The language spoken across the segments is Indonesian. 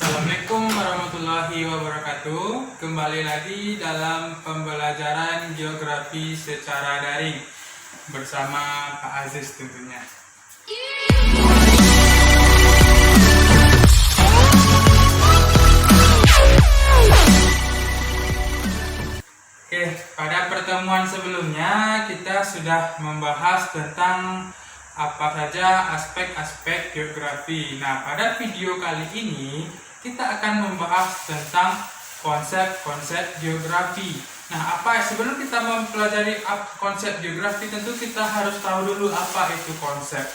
Assalamualaikum warahmatullahi wabarakatuh. Kembali lagi dalam pembelajaran geografi secara daring bersama Pak Aziz tentunya. Oke, pada pertemuan sebelumnya kita sudah membahas tentang apa saja aspek-aspek geografi. Nah, pada video kali ini kita akan membahas tentang konsep-konsep geografi. Nah, sebelum kita mempelajari konsep geografi, tentu kita harus tahu dulu apa itu konsep.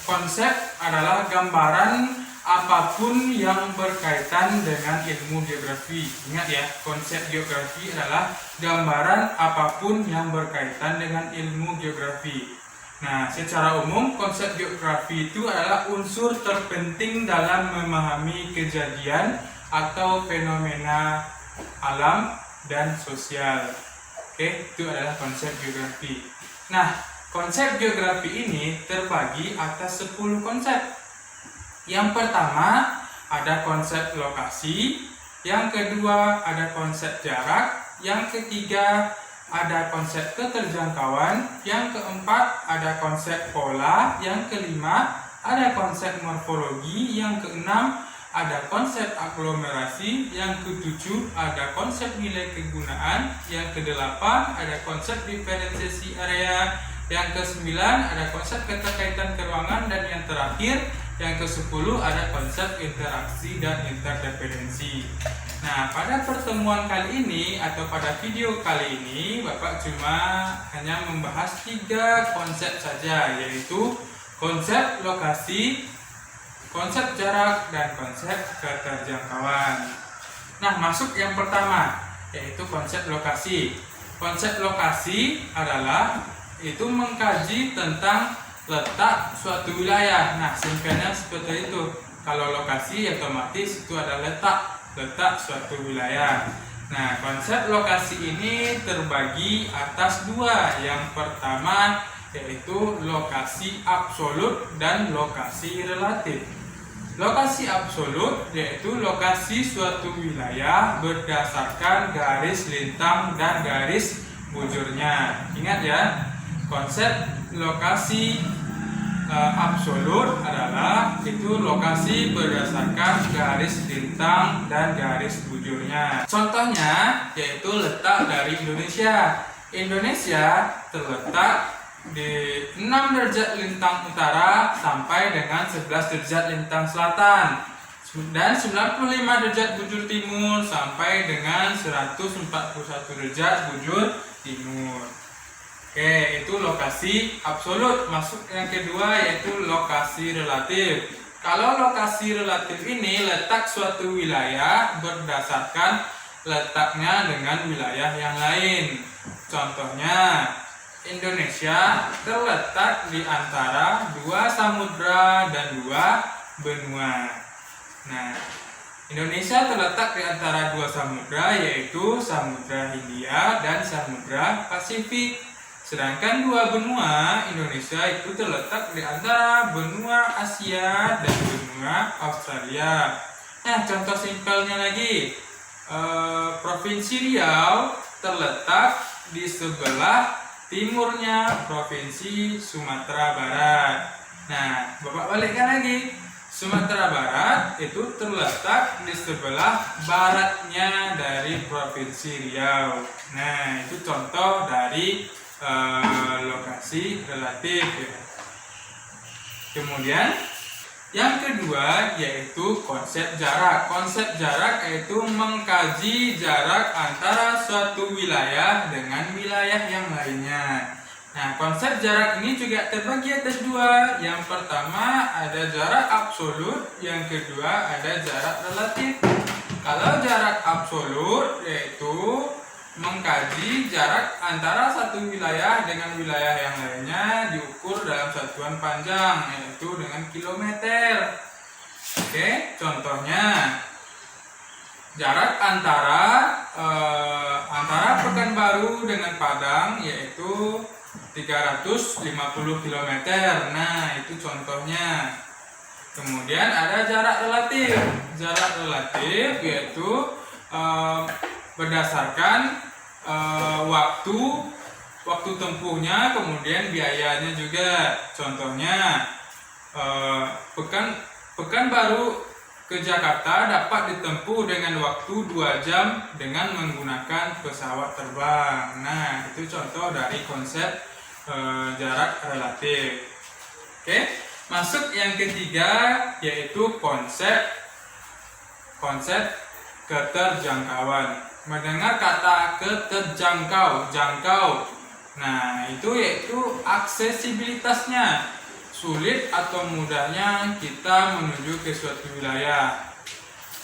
Konsep adalah gambaran apapun yang berkaitan dengan ilmu geografi. Ingat ya, konsep geografi adalah gambaran apapun yang berkaitan dengan ilmu geografi. Nah, secara umum konsep geografi itu adalah unsur terpenting dalam memahami kejadian atau fenomena alam dan sosial. Oke, itu adalah konsep geografi. Nah, konsep geografi ini terbagi atas 10 konsep. Yang pertama ada konsep lokasi, yang kedua ada konsep jarak, yang ketiga ada konsep keterjangkauan, yang keempat ada konsep pola, yang kelima ada konsep morfologi, yang keenam ada konsep aglomerasi, yang ketujuh ada konsep nilai kegunaan, yang kedelapan ada konsep diferensiasi area, yang kesembilan ada konsep keterkaitan keruangan, dan yang terakhir yang ke-10 ada konsep interaksi dan interdependensi. Nah, pada pertemuan kali ini atau pada video kali ini Bapak cuma hanya membahas 3 konsep saja, yaitu konsep lokasi, konsep jarak, dan konsep keterjangkauan. Nah, masuk yang pertama, yaitu konsep lokasi. Konsep lokasi adalah itu mengkaji tentang letak suatu wilayah. Nah, simpelnya seperti itu. Kalau lokasi otomatis itu adalah letak suatu wilayah. Nah, konsep lokasi ini terbagi atas 2. Yang pertama yaitu lokasi absolut dan lokasi relatif. Lokasi absolut yaitu lokasi suatu wilayah berdasarkan garis lintang dan garis bujurnya. Ingat ya, konsep lokasi absolut adalah itu lokasi berdasarkan garis lintang dan garis bujurnya. Contohnya yaitu letak dari Indonesia. Indonesia terletak di 6 derajat lintang utara sampai dengan 11 derajat lintang selatan, dan 95 derajat bujur timur sampai dengan 141 derajat bujur timur. Oke, itu lokasi absolut. Masuk yang kedua yaitu lokasi relatif. Kalau lokasi relatif ini letak suatu wilayah berdasarkan letaknya dengan wilayah yang lain. Contohnya, Indonesia terletak di antara 2 samudra dan 2 benua. Nah, Indonesia terletak di antara 2 samudra, yaitu Samudra Hindia dan Samudra Pasifik. Sedangkan 2 benua Indonesia itu terletak di antara benua Asia dan benua Australia. Nah, contoh simpelnya lagi, Provinsi Riau terletak di sebelah timurnya Provinsi Sumatera Barat. Nah, Bapak balikkan lagi, Sumatera Barat itu terletak di sebelah baratnya dari Provinsi Riau. Nah, itu contoh dari lokasi relatif ya. Kemudian yang kedua yaitu konsep jarak. Konsep jarak yaitu mengkaji jarak antara suatu wilayah dengan wilayah yang lainnya. Nah, konsep jarak ini juga terbagi atas 2. Yang pertama ada jarak absolut, yang kedua ada jarak relatif. Kalau jarak absolut yaitu mengkaji jarak antara satu wilayah dengan wilayah yang lainnya diukur dalam satuan panjang, yaitu dengan kilometer. Oke, contohnya jarak antara Pekanbaru dengan Padang yaitu 350 km. Nah, itu contohnya. Kemudian ada jarak relatif. Jarak relatif yaitu berdasarkan waktu tempuhnya, kemudian biayanya juga. Contohnya Pekanbaru ke Jakarta dapat ditempuh dengan waktu 2 jam dengan menggunakan pesawat terbang. Nah, itu contoh dari konsep jarak relatif. Oke, masuk yang ketiga yaitu konsep keterjangkauan. Mendengar kata keterjangkau, jangkau. Nah, itu yaitu aksesibilitasnya. Sulit atau mudahnya kita menuju ke suatu wilayah.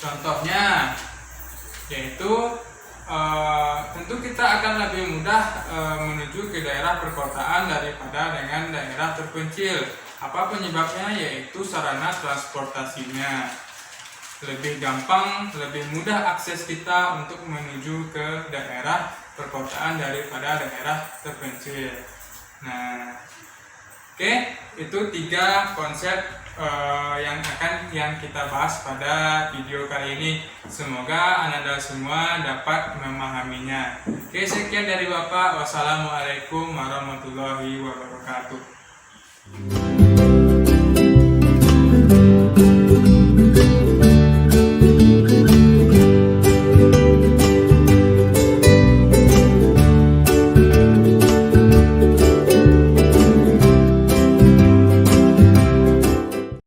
Contohnya yaitu tentu kita akan lebih mudah menuju ke daerah perkotaan daripada dengan daerah terpencil. Apa penyebabnya? Yaitu sarana transportasinya lebih gampang, lebih mudah akses kita untuk menuju ke daerah perkotaan daripada daerah terpencil. Nah, oke, itu 3 konsep yang kita bahas pada video kali ini. Semoga Anda semua dapat memahaminya. Oke, sekian dari Bapak. Wassalamualaikum warahmatullahi wabarakatuh.